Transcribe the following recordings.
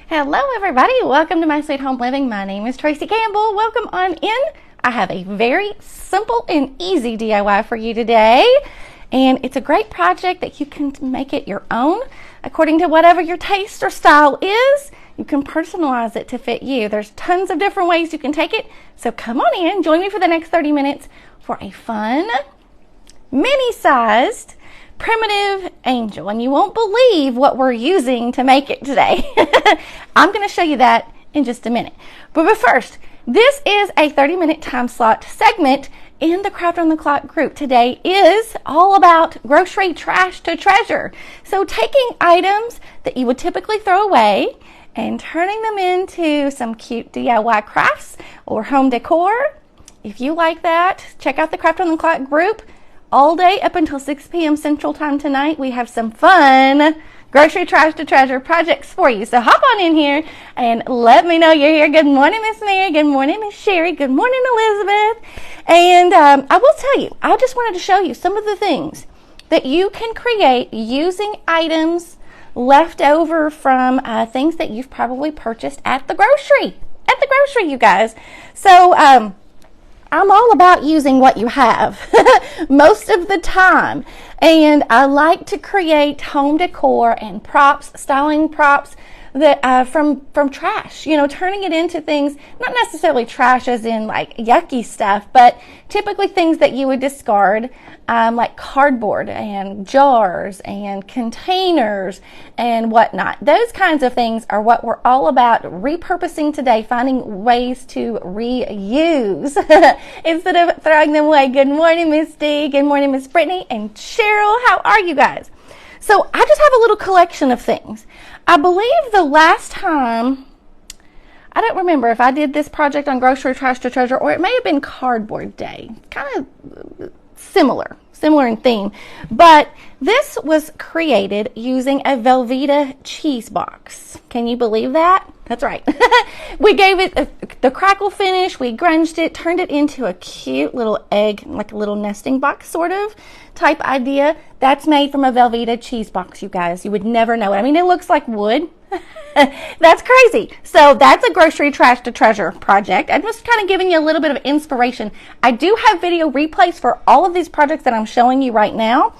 Hello everybody, welcome to My Sweet Home Living. My name is Tracy Campbell. Welcome on in. I have a very simple and easy DIY for you today. And it's a great project that you can make it your own according to whatever your taste or style is. You can personalize it to fit you. There's tons of different ways you can take it. So come on in, join me for the next 30 minutes for a fun, mini-sized, primitive angel, and you won't believe what we're using to make it today. I'm going to show you that in just a minute. But first, this is a 30-minute time slot segment in the Craft on the Clock group. Today is all about grocery trash to treasure. So taking items that you would typically throw away and turning them into some cute DIY crafts or home decor. If you like that, check out the Craft on the Clock group. All day up until 6 p.m. Central Time tonight, we have some fun grocery trash to treasure projects for you. So hop on in here and let me know you're here. Good morning, Miss Mary. Good morning, Miss Sherry. Good morning, Elizabeth. And I will tell you, I just wanted to show you some of the things that you can create using items left over from things that you've probably purchased at the grocery, you guys. So, I'm all about using what you have most of the time, and I like to create home decor and props, styling props that from trash, turning it into things, not necessarily trash as in like yucky stuff, but typically things that you would discard, like cardboard and jars and containers and whatnot. Those kinds of things are what we're all about repurposing today, finding ways to reuse instead of throwing them away. Good morning, Miss Dee. Good morning, Miss Brittany and Cheryl. How are you guys? So I just have a little collection of things. I believe the last time, I don't remember if I did this project on grocery trash to treasure, or it may have been cardboard day. Kind of similar in theme. But this was created using a Velveeta cheese box. Can you believe that? That's right. We gave it the crackle finish, we grunged it, turned it into a cute little egg, like a little nesting box sort of type idea. That's made from a Velveeta cheese box, you guys. You would never know it. I mean, it looks like wood. That's crazy. So that's a grocery trash to treasure project. I'm just kind of giving you a little bit of inspiration. I do have video replays for all of these projects that I'm showing you right now.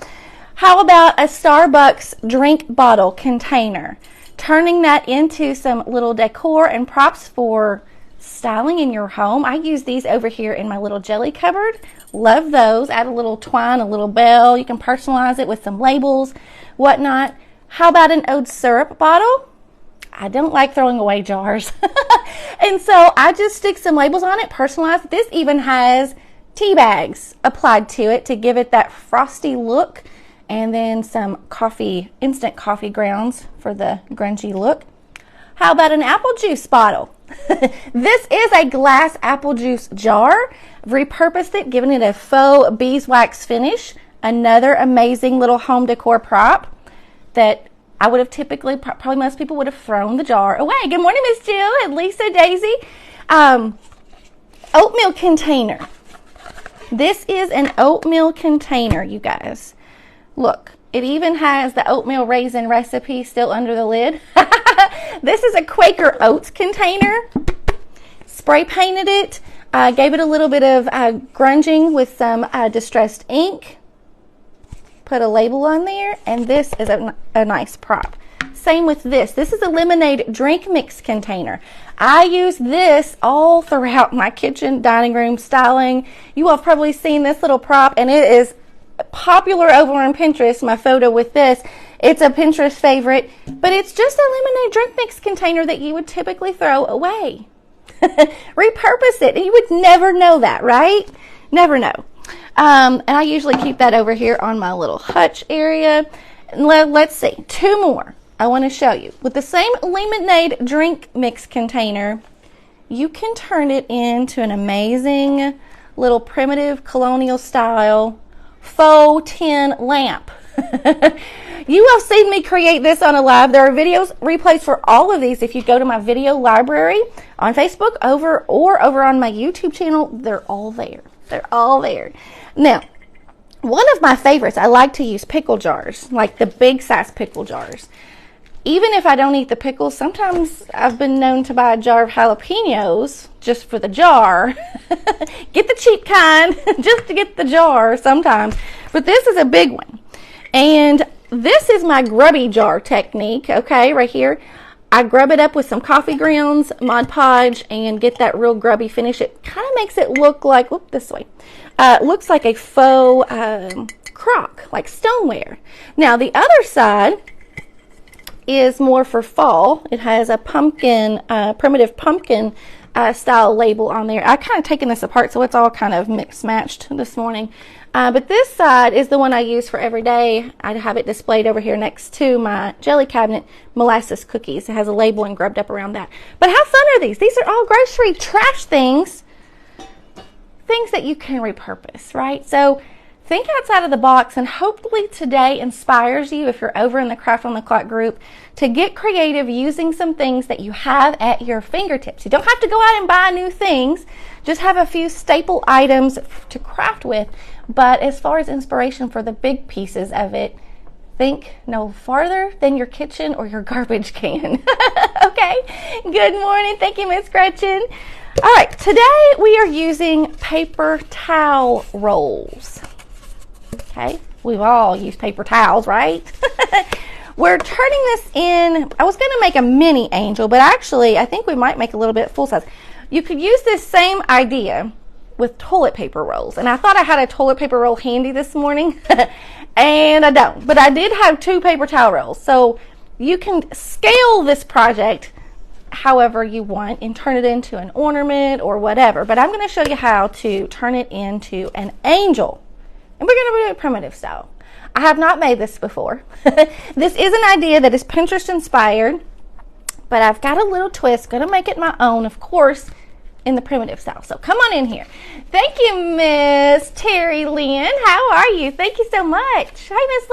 How about a Starbucks drink bottle container? Turning that into some little decor and props for styling in your home. I use these over here in my little jelly cupboard. Love those. Add a little twine, a little bell. You can personalize it with some labels, whatnot. How about an oat syrup bottle? I don't like throwing away jars. And so I just stick some labels on it, personalize it. This even has tea bags applied to it to give it that frosty look. And then some instant coffee grounds for the grungy look. How about an apple juice bottle? This is a glass apple juice jar. Repurposed it, given it a faux beeswax finish. Another amazing little home decor prop that I would have typically, probably most people would have thrown the jar away. Good morning, Miss Jill and Lisa Daisy. Oatmeal container. This is an oatmeal container, you guys. Look, it even has the oatmeal raisin recipe still under the lid. This is a Quaker Oats container. Spray painted it. Gave it a little bit of grunging with some distressed ink. Put a label on there, and this is a nice prop. Same with this. This is a lemonade drink mix container. I use this all throughout my kitchen, dining room styling. You all have probably seen this little prop, and it is popular over on Pinterest, my photo with this. It's a Pinterest favorite, but it's just a lemonade drink mix container that you would typically throw away. Repurpose it, and you would never know that, right? Never know. And I usually keep that over here on my little hutch area. Let's see, two more I want to show you. With the same lemonade drink mix container, you can turn it into an amazing little primitive colonial style faux tin lamp. You have seen me create this on a live. There are videos, replays for all of these. If you go to my video library on Facebook or over on my YouTube channel, they're all there. They're all there. Now, one of my favorites, I like to use pickle jars, like the big size pickle jars. even if I don't eat the pickles, sometimes I've been known to buy a jar of jalapenos just for the jar. Get the cheap kind just to get the jar sometimes. But this is a big one. And this is my grubby jar technique, okay, right here. I grub it up with some coffee grounds, Mod Podge, and get that real grubby finish. It kind of makes it look like, whoop, this way. Looks like a faux crock, like stoneware. Now, the other side is more for fall. It has a pumpkin, primitive pumpkin style label on there. I kind of taken this apart, so it's all kind of mixed matched this morning. But this side is the one I use for every day. I have it displayed over here next to my jelly cabinet, molasses cookies. It has a label and grubbed up around that. But how fun are these? These are all grocery trash things that you can repurpose, right? So think outside of the box, and hopefully today inspires you, if you're over in the Craft on the Clock group, to get creative using some things that you have at your fingertips. You don't have to go out and buy new things. Just have a few staple items to craft with. But as far as inspiration for the big pieces of it, think no farther than your kitchen or your garbage can. Okay? Good morning. Thank you, Miss Gretchen. All right. Today we are using paper towel rolls. Okay? We've all used paper towels, right? We're turning this in. I was going to make a mini angel, but actually I think we might make a little bit full size. You could use this same idea with toilet paper rolls. And I thought I had a toilet paper roll handy this morning, and I don't. But I did have 2 paper towel rolls. So you can scale this project however you want and turn it into an ornament or whatever. But I'm going to show you how to turn it into an angel. And we're going to do it primitive style. I have not made this before. This is an idea that is Pinterest inspired, but I've got a little twist. Going to make it my own, of course, in the primitive style. So come on in here. Thank you, Miss Terry Lynn. How are you? Thank you so much. Hi, Miss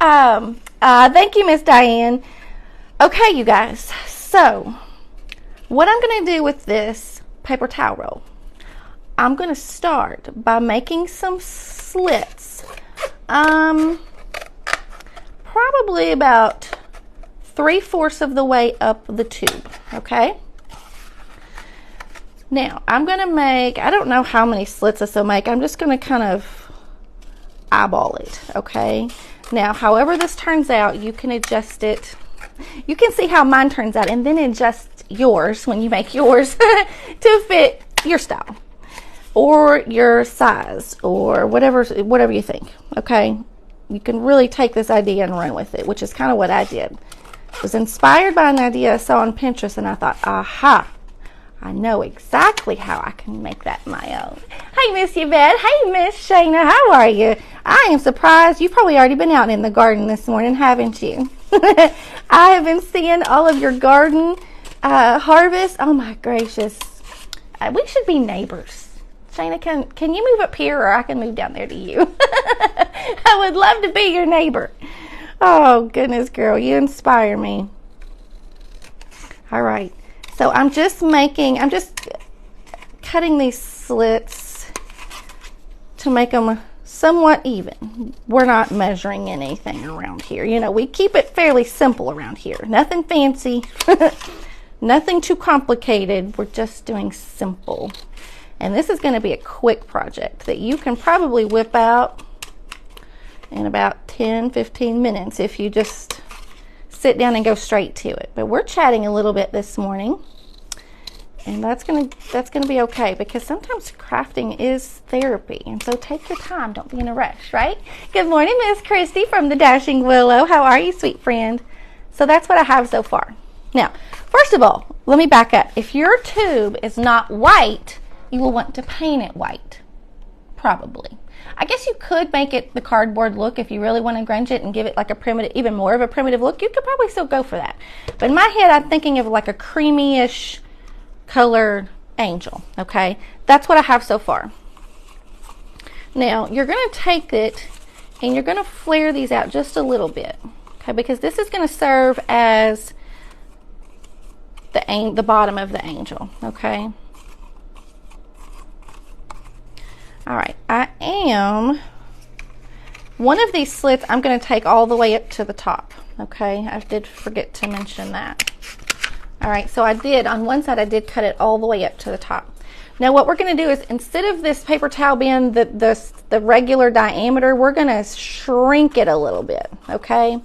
Linda. Thank you, Miss Diane. Okay, you guys. So what I'm going to do with this paper towel roll, I'm going to start by making some slits. Probably about 3/4 of the way up the tube. Okay. Now, I'm going to make, I don't know how many slits this will make. I'm just going to kind of eyeball it, okay? Now, however this turns out, you can adjust it. You can see how mine turns out and then adjust yours when you make yours to fit your style or your size or whatever you think, okay? You can really take this idea and run with it, which is kind of what I did. I was inspired by an idea I saw on Pinterest, and I thought, aha, I know exactly how I can make that my own. Hey, Miss Yvette. Hey, Miss Shayna. How are you? I am surprised. You've probably already been out in the garden this morning, haven't you? I have been seeing all of your garden harvest. Oh, my gracious. We should be neighbors. Shayna, can you move up here, or I can move down there to you? I would love to be your neighbor. Oh, goodness, girl. You inspire me. All right. So I'm just cutting these slits to make them somewhat even. We're not measuring anything around here. You know, we keep it fairly simple around here. Nothing fancy, nothing too complicated. We're just doing simple. And this is going to be a quick project that you can probably whip out in about 10-15 minutes if you just sit down and go straight to it. But we're chatting a little bit this morning, and that's gonna be okay, because sometimes crafting is therapy, and so take your time. Don't be in a rush, right? Good morning, Miss Christy from the Dashing Willow. How are you, sweet friend? So that's what I have so far. Now, first of all, let me back up. If your tube is not white, you will want to paint it white, probably. I guess you could make it the cardboard look if you really want to grunge it and give it like a primitive, even more of a primitive look. You could probably still go for that. But in my head, I'm thinking of like a creamy-ish colored angel, okay? That's what I have so far. Now, you're going to take it and you're going to flare these out just a little bit, okay? Because this is going to serve as the bottom of the angel, okay? All right, one of these slits I'm going to take all the way up to the top, Okay, I did forget to mention that. All right, so on one side I did cut it all the way up to the top. Now what we're going to do is, instead of this paper towel being the regular diameter, we're going to shrink it a little bit, okay?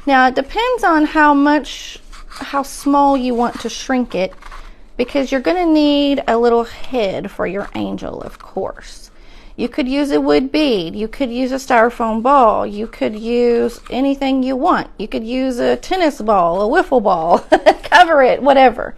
Now it depends on how small you want to shrink it, because you're going to need a little head for your angel, of course. You could use a wood bead, you could use a styrofoam ball, you could use anything you want. You could use a tennis ball, a wiffle ball, cover it, whatever.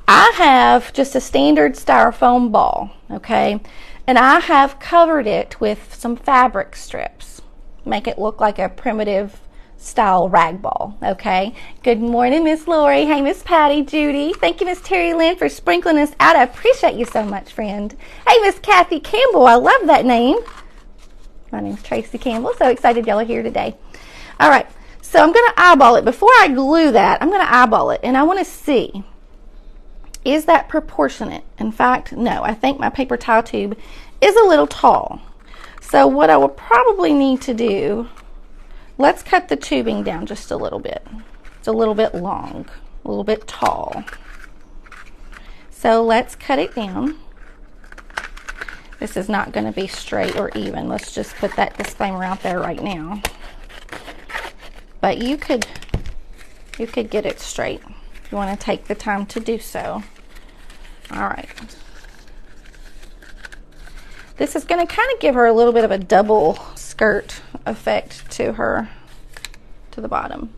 I have just a standard styrofoam ball, okay? And I have covered it with some fabric strips. Make it look like a primitive style rag ball, okay? Good morning, Miss Lori. Hey, Miss Patty, Judy. Thank you, Miss Terry Lynn, for sprinkling us out. I appreciate you so much, friend. Hey, Miss Kathy Campbell. I love that name. My name's Tracy Campbell. So excited y'all are here today. All right, so I'm going to eyeball it. Before I glue that, I'm going to eyeball it, and I want to see, is that proportionate? In fact, no. I think my paper towel tube is a little tall. So what I will probably need to do, let's cut the tubing down just a little bit. It's a little bit long, a little bit tall. So let's cut it down. This is not going to be straight or even. Let's just put that disclaimer out there right now. But you could get it straight if you want to take the time to do so. All right. This is going to kind of give her a little bit of a double skirt effect to the bottom.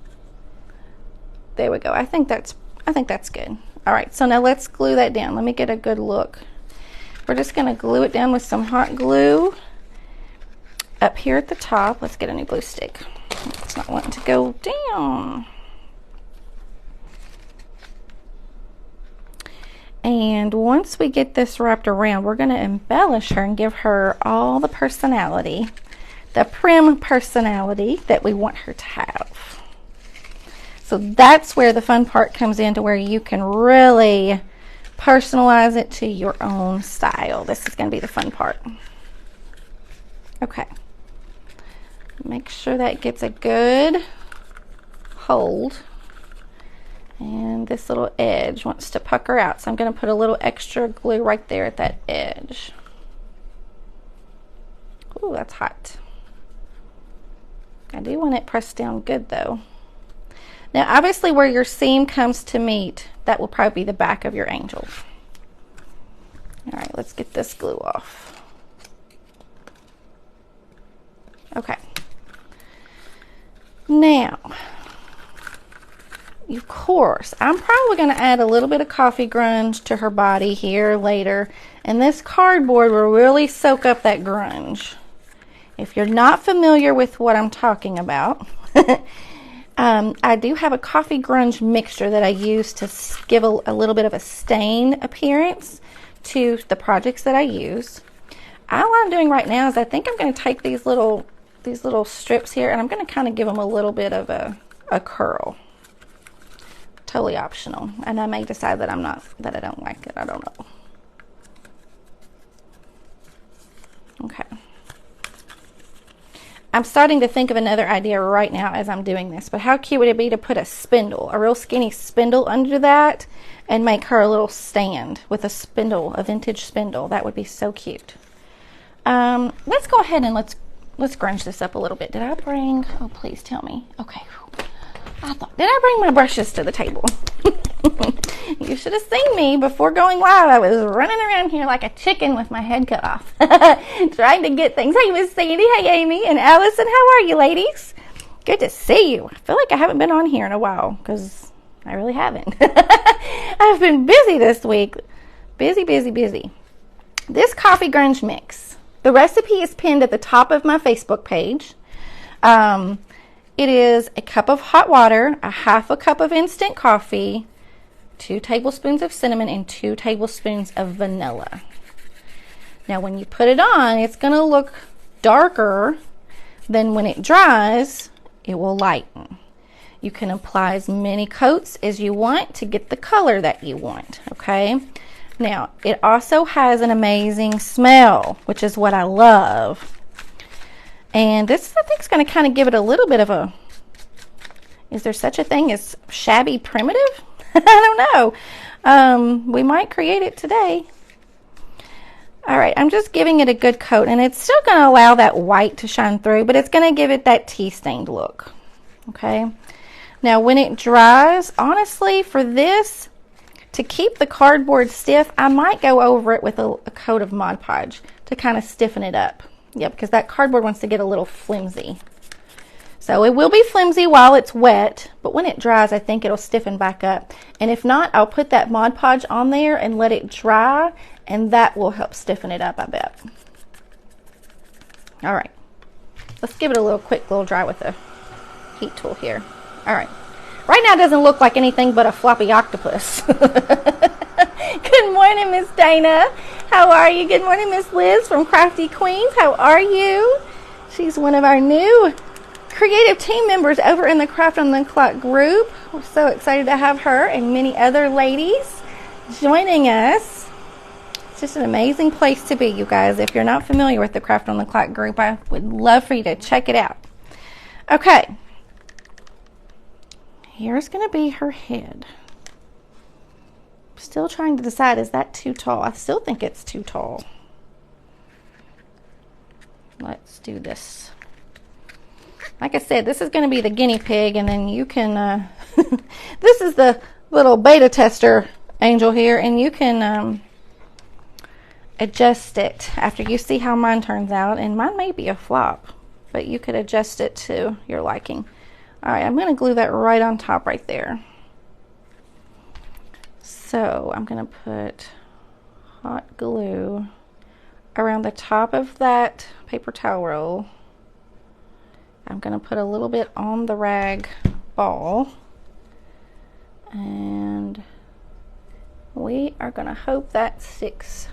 There we go. I think that's good. All right, so now let's glue that down. Let me get a good look. We're just going to glue it down with some hot glue up here at the top. Let's get a new glue stick. It's not wanting to go down. And once we get this wrapped around, we're going to embellish her and give her all the personality, the prim personality that we want her to have. So that's where the fun part comes in, to where you can really personalize it to your own style. This is going to be the fun part. Okay. Make sure that gets a good hold. And this little edge wants to pucker out, so I'm going to put a little extra glue right there at that edge. Ooh, that's hot. I do want it pressed down good though. Now obviously where your seam comes to meet, that will probably be the back of your angel. All right, let's get this glue off. Okay. Now, of course, I'm probably going to add a little bit of coffee grunge to her body here later, and this cardboard will really soak up that grunge. If you're not familiar with what I'm talking about, I do have a coffee grunge mixture that I use to give a little bit of a stain appearance to the projects that I use. All I'm doing right now is I think I'm going to take these little strips here, and I'm going to kind of give them a little bit of a curl. Totally optional, and I may decide that I don't like it. I don't know. Okay. I'm starting to think of another idea right now as I'm doing this, but how cute would it be to put a spindle, a real skinny spindle under that, and make her a little stand with a spindle, a vintage spindle? That would be so cute. Let's go ahead and let's grunge this up a little bit. Did I bring, oh please tell me. Okay. Did I bring my brushes to the table? You should have seen me before going live. I was running around here like a chicken with my head cut off, trying to get things. Hey, Miss Sandy. Hey, Amy and Allison. How are you, ladies? Good to see you. I feel like I haven't been on here in a while, because I really haven't. I've been busy this week. Busy. This coffee grunge mix, the recipe is pinned at the top of my Facebook page. It is a cup of hot water, a half a cup of instant coffee, 2 tablespoons of cinnamon, and 2 tablespoons of vanilla. Now when you put it on, it's going to look darker. Then when it dries, it will lighten. You can apply as many coats as you want to get the color that you want, okay? Now, it also has an amazing smell, which is what I love. And this, I think, is going to kind of give it a little bit of a Is there such a thing as shabby primitive? I don't know. We might create it today. All right, I'm just giving it a good coat, and it's still going to allow that white to shine through, but it's going to give it that tea-stained look. Okay. Now, when it dries, honestly, for this, to keep the cardboard stiff, I might go over it with a coat of Mod Podge to kind of stiffen it up. Yeah, because that cardboard wants to get a little flimsy. So it will be flimsy while it's wet, but when it dries, I think it'll stiffen back up. And if not, I'll put that Mod Podge on there and let it dry, and that will help stiffen it up, I bet. All right, let's give it a quick little dry with a heat tool here. All right, right now it doesn't look like anything but a floppy octopus. Good morning, Miss Dana. How are you? Good morning, Miss Liz from Crafty Queens. How are you? She's one of our new creative team members over in the Craft on the Clock group. We're so excited to have her and many other ladies joining us. It's just an amazing place to be, you guys. If you're not familiar with the Craft on the Clock group, I would love for you to check it out. Okay. Here's going to be her head. Still trying to decide, is that too tall? I still think it's too tall. Let's do this. Like I said, this is going to be the guinea pig, and then you can, this is the little beta tester angel here, and you can adjust it after you see how mine turns out, and mine may be a flop, but you could adjust it to your liking. All right, I'm going to glue that right on top right there. So I'm going to put hot glue around the top of that paper towel roll. I'm going to put a little bit on the rag ball, and we are going to hope that sticks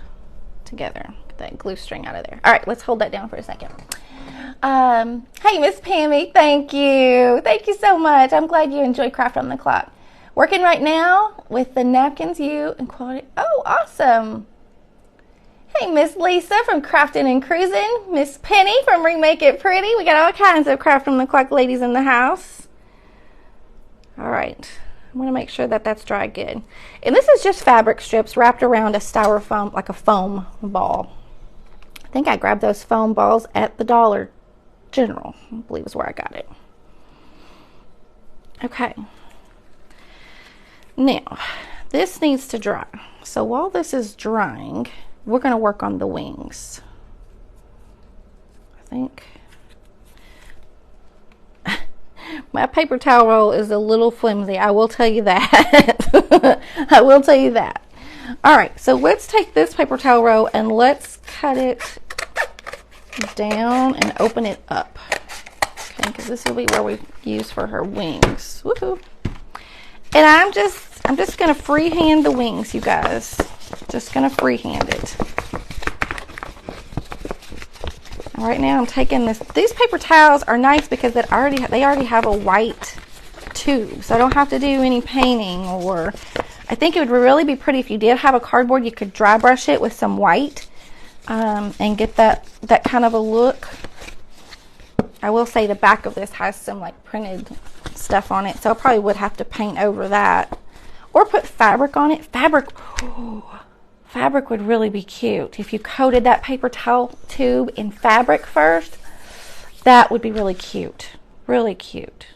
together. Get that glue string out of there. All right, let's hold that down for a second. Hey, Miss Pammy, thank you. Thank you so much. I'm glad you enjoy Craft on the Clock. Working right now with the napkins and quality. Oh, awesome. Hey, Miss Lisa from Craftin' and Cruisin'. Miss Penny from Remake It Pretty. We got all kinds of Craft on the Clock ladies in the house. All right. I want to make sure that that's dry good. And this is just fabric strips wrapped around a styrofoam, like a foam ball. I think I grabbed those foam balls at the Dollar General. I believe is where I got it. Okay. Now, this needs to dry. So while this is drying, we're going to work on the wings. I think my paper towel roll is a little flimsy. I will tell you that. I will tell you that. All right, so let's take this paper towel roll and let's cut it down and open it up. Okay, because this will be where we use for her wings. Woohoo! And I'm just going to freehand the wings, you guys. Just going to freehand it. And right now I'm taking this. These paper towels are nice because they already have a white tube. So I don't have to do any painting, or I think it would really be pretty if you did have a cardboard. You could dry brush it with some white and get that kind of a look. I will say the back of this has some like printed stuff on it, so I probably would have to paint over that or put fabric on it. Fabric would really be cute if you coated that paper towel tube in fabric first. That would be really cute. Really cute.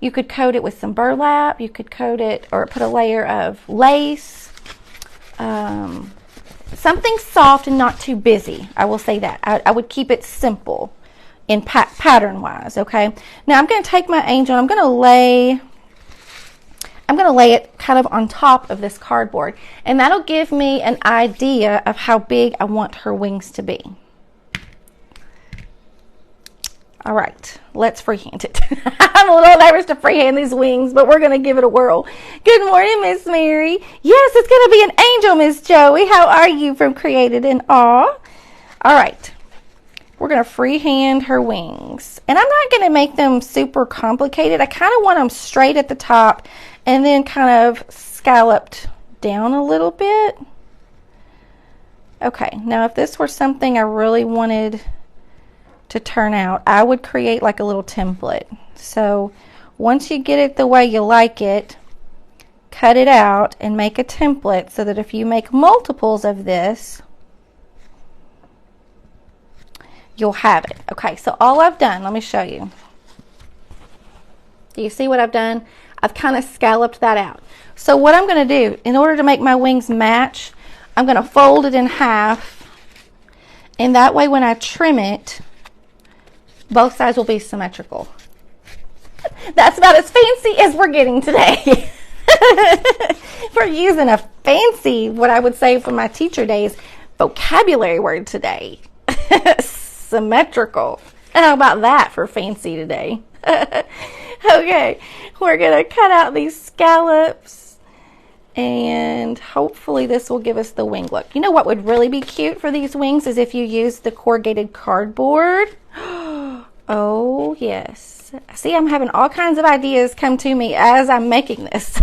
You could coat it with some burlap. You could coat it or put a layer of lace. Something soft and not too busy. I will say that. I would keep it simple in pattern wise. Okay. Now I'm going to take my angel. I'm going to lay it kind of on top of this cardboard, and that'll give me an idea of how big I want her wings to be. All right, let's freehand it. I'm a little nervous to freehand these wings, but we're going to give it a whirl. Good morning, Miss Mary. Yes, it's going to be an angel, Miss Joey. How are you from Created in Awe? All right, we're going to freehand her wings. And I'm not going to make them super complicated. I kind of want them straight at the top and then kind of scalloped down a little bit. Okay, now if this were something I really wanted to turn out, I would create like a little template. So Once you get it the way you like it, cut it out and make a template so that if you make multiples of this, you'll have it. Okay, so all I've done, let me show you. Do you see what I've done? I've kind of scalloped that out. So what I'm going to do, in order to make my wings match, I'm going to fold it in half, and that way when I trim it, both sides will be symmetrical. That's about as fancy as we're getting today. We're using a fancy, what I would say from my teacher days, vocabulary word today. Symmetrical. How about that for fancy today? Okay, we're going to cut out these scallops, and hopefully this will give us the wing look. You know what would really be cute for these wings is if you use the corrugated cardboard. Oh, yes. See, I'm having all kinds of ideas come to me as I'm making this.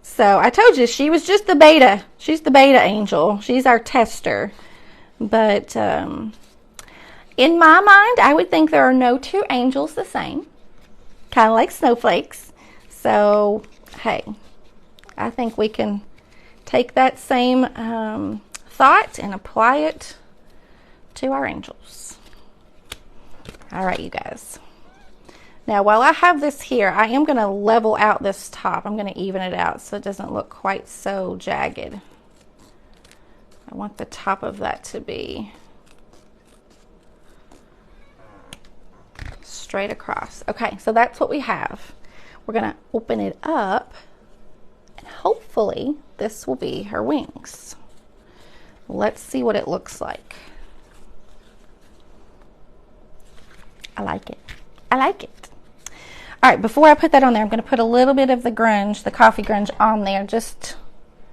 So I told you, she was just the beta. She's the beta angel. She's our tester. But in my mind, I would think there are no two angels the same. Kind of like snowflakes. So, hey, I think we can take that same thought and apply it to our angels. All right, you guys. Now, while I have this here, I am going to level out this top. I'm going to even it out so it doesn't look quite so jagged. I want the top of that to be straight across. Okay, so that's what we have. We're going to open it up, and hopefully this will be her wings. Let's see what it looks like. I like it. I like it. All right, before I put that on there, I'm going to put a little bit of the grunge, the coffee grunge on there, just,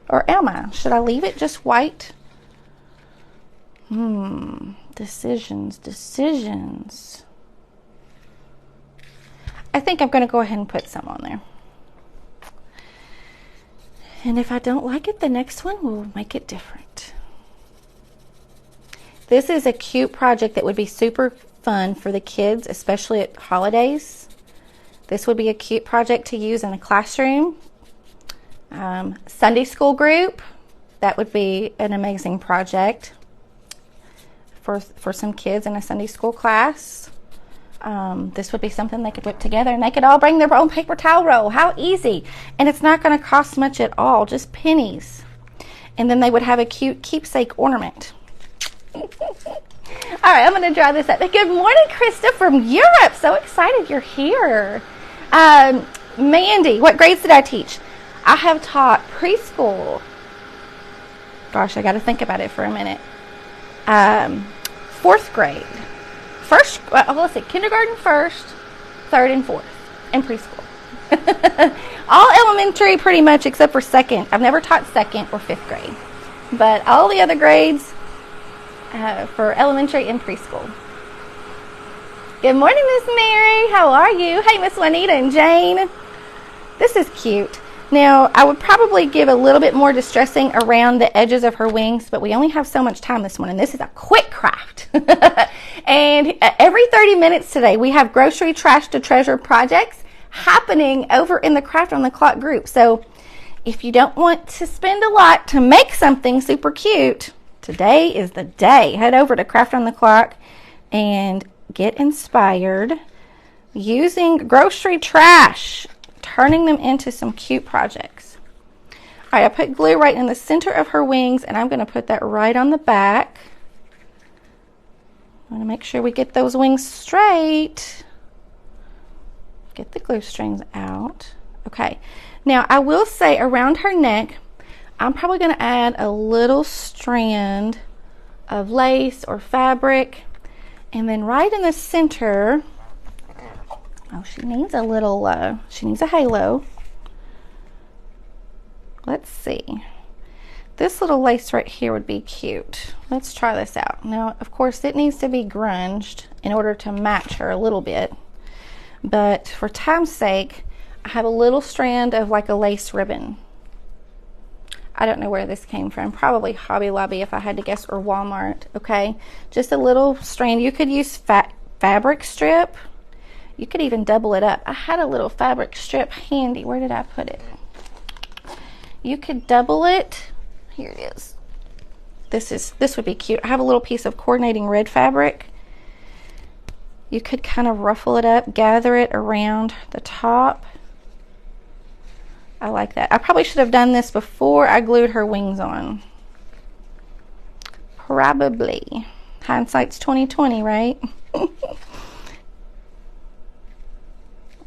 or am I? Should I leave it just white? Decisions. I think I'm going to go ahead and put some on there. And if I don't like it, the next one will make it different. This is a cute project that would be super fun for the kids, especially at holidays. This would be a cute project to use in a classroom. Sunday school group, that would be an amazing project for some kids in a Sunday school class. This would be something they could whip together, and they could all bring their own paper towel roll. How easy. And it's not going to cost much at all, just pennies. And then they would have a cute keepsake ornament. All right, I'm going to draw this up. Good morning, Krista from Europe. So excited you're here. Mandy, what grades did I teach? I have taught preschool. Gosh, I got to think about it for a minute. 4th grade. Let's see, kindergarten first, 3rd and 4th, and preschool. All elementary pretty much except for 2nd. I've never taught 2nd or 5th grade. But all the other grades for elementary and preschool. Good morning, Miss Mary. How are you? Hey, Miss Juanita and Jane. This is cute. Now, I would probably give a little bit more distressing around the edges of her wings, but we only have so much time this morning. This is a quick craft. And every 30 minutes today, we have grocery trash to treasure projects happening over in the Craft on the Clock group. So if you don't want to spend a lot to make something super cute, today is the day. Head over to Craft on the Clock and get inspired using grocery trash, turning them into some cute projects. All right, I put glue right in the center of her wings, and I'm going to put that right on the back. I want to make sure we get those wings straight. Get the glue strings out. Okay, now I will say around her neck, I'm probably going to add a little strand of lace or fabric, and then right in the center, oh, she needs a little, she needs a halo. Let's see. This little lace right here would be cute. Let's try this out. Now, of course, it needs to be grunged in order to match her a little bit. But for time's sake, I have a little strand of like a lace ribbon. I don't know where this came from. Probably Hobby Lobby if I had to guess, or Walmart, okay? Just a little strand. You could use fabric strip. You could even double it up. I had a little fabric strip handy. Where did I put it? You could double it. Here it is. This would be cute. I have a little piece of coordinating red fabric. You could kind of ruffle it up, gather it around the top. I like that. I probably should have done this before I glued her wings on. Probably. Hindsight's 20/20, right?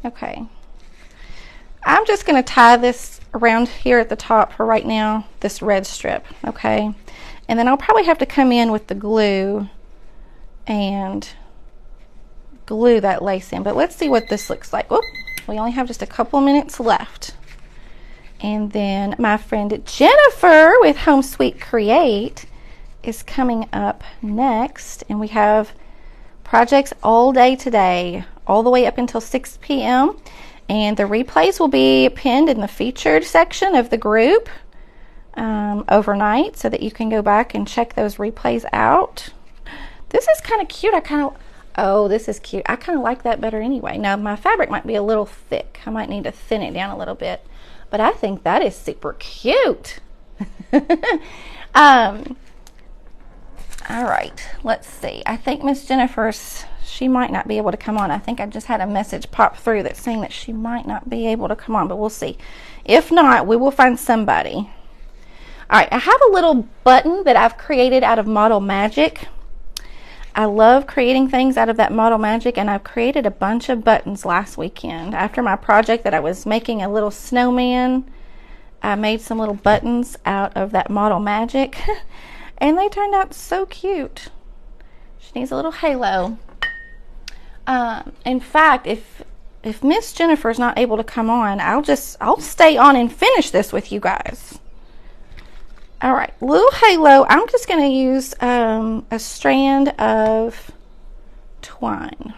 Okay. I'm just going to tie this around here at the top for right now, this red strip, okay? And then I'll probably have to come in with the glue and glue that lace in. But let's see what this looks like. Whoop, we only have just a couple minutes left. And then my friend Jennifer with Home Sweet Create is coming up next. And we have projects all day today, all the way up until 6 p.m. And the replays will be pinned in the featured section of the group overnight so that you can go back and check those replays out. This is kind of cute. Oh, this is cute. I kind of like that better anyway. Now, my fabric might be a little thick. I might need to thin it down a little bit. But I think that is super cute. All right, let's see. I think Miss Jennifer's, she might not be able to come on. I think I just had a message pop through that's saying that she might not be able to come on, but we'll see. If not, we will find somebody. All right, I have a little button that I've created out of Model Magic. I love creating things out of that Model Magic, and I've created a bunch of buttons last weekend. After my project that I was making a little snowman, I made some little buttons out of that Model Magic, and they turned out so cute. She needs a little halo. In fact, if Miss Jennifer's not able to come on, I'll stay on and finish this with you guys. All right, little halo. I'm just going to use a strand of twine,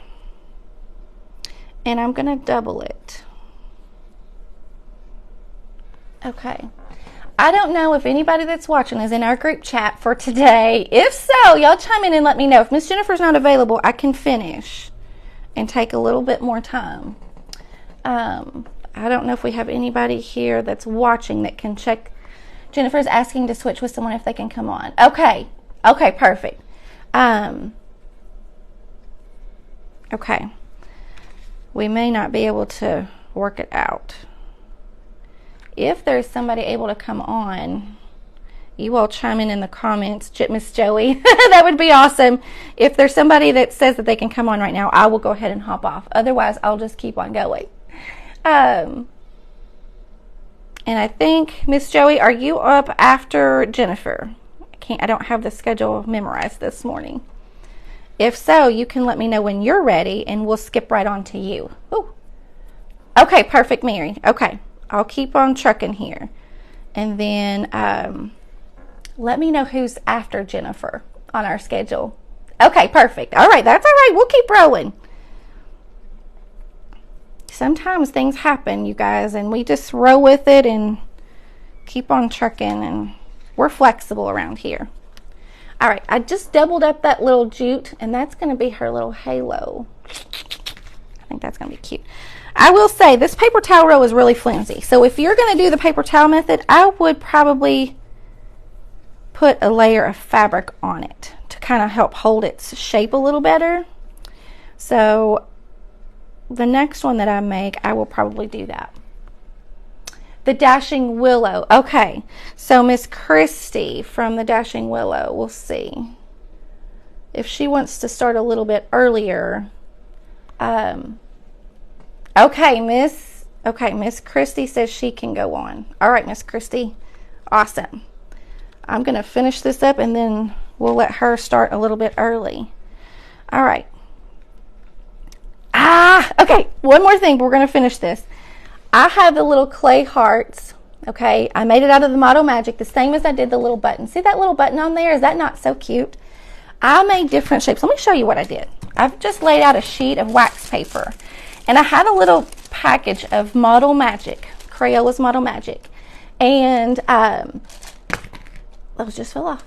and I'm going to double it. Okay. I don't know if anybody that's watching is in our group chat for today. If so, y'all chime in and let me know. If Miss Jennifer's not available, I can finish and take a little bit more time. I don't know if we have anybody here that's watching that can check. Jennifer's asking to switch with someone if they can come on. Okay. Okay, perfect. Okay. We may not be able to work it out. If there's somebody able to come on, you all chime in the comments. Miss Joey, that would be awesome. If there's somebody that says that they can come on right now, I will go ahead and hop off. Otherwise, I'll just keep on going. And I think, Miss Joey, are you up after Jennifer? I don't have the schedule memorized this morning. If so, you can let me know when you're ready, and we'll skip right on to you. Ooh. Okay, perfect, Mary. Okay. I'll keep on trucking here. And then let me know who's after Jennifer on our schedule. Okay, perfect. All right, that's all right. We'll keep rolling. Sometimes things happen, you guys, and we just roll with it and keep on trucking, and we're flexible around here. All right, I just doubled up that little jute, and that's going to be her little halo. I think that's going to be cute. I will say this paper towel roll is really flimsy. So if you're going to do the paper towel method, I would probably put a layer of fabric on it to kind of help hold its shape a little better. So the next one that I make, I will probably do that. The Dashing Willow. Okay, so Miss Christy from the Dashing Willow, we'll see if she wants to start a little bit earlier. Okay, Miss Christy says she can go on. All right, Miss Christy. Awesome. I'm going to finish this up, and then we'll let her start a little bit early. All right. Okay, one more thing. We're going to finish this. I have the little clay hearts, okay? I made it out of the Model Magic, the same as I did the little button. See that little button on there? Is that not so cute? I made different shapes. Let me show you what I did. I've just laid out a sheet of wax paper. And I had a little package of Model Magic, Crayola's Model Magic, and those just fell off.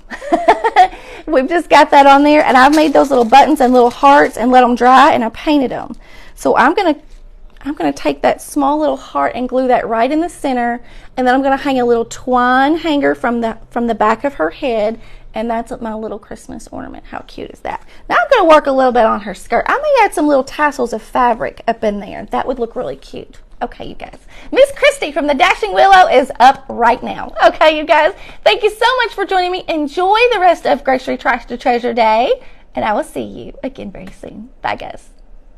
We've just got that on there, and I've made those little buttons and little hearts and let them dry, and I painted them. So I'm gonna take that small little heart and glue that right in the center, and then I'm gonna hang a little twine hanger from the back of her head, and that's my little Christmas ornament. How cute is that? Now I'm gonna work a little bit on her skirt. I may add some little tassels of fabric up in there. That would look really cute. Okay, you guys. Miss Christy from the Dashing Willow is up right now. Okay, you guys. Thank you so much for joining me. Enjoy the rest of Grocery Trash to Treasure Day, and I will see you again very soon. Bye, guys.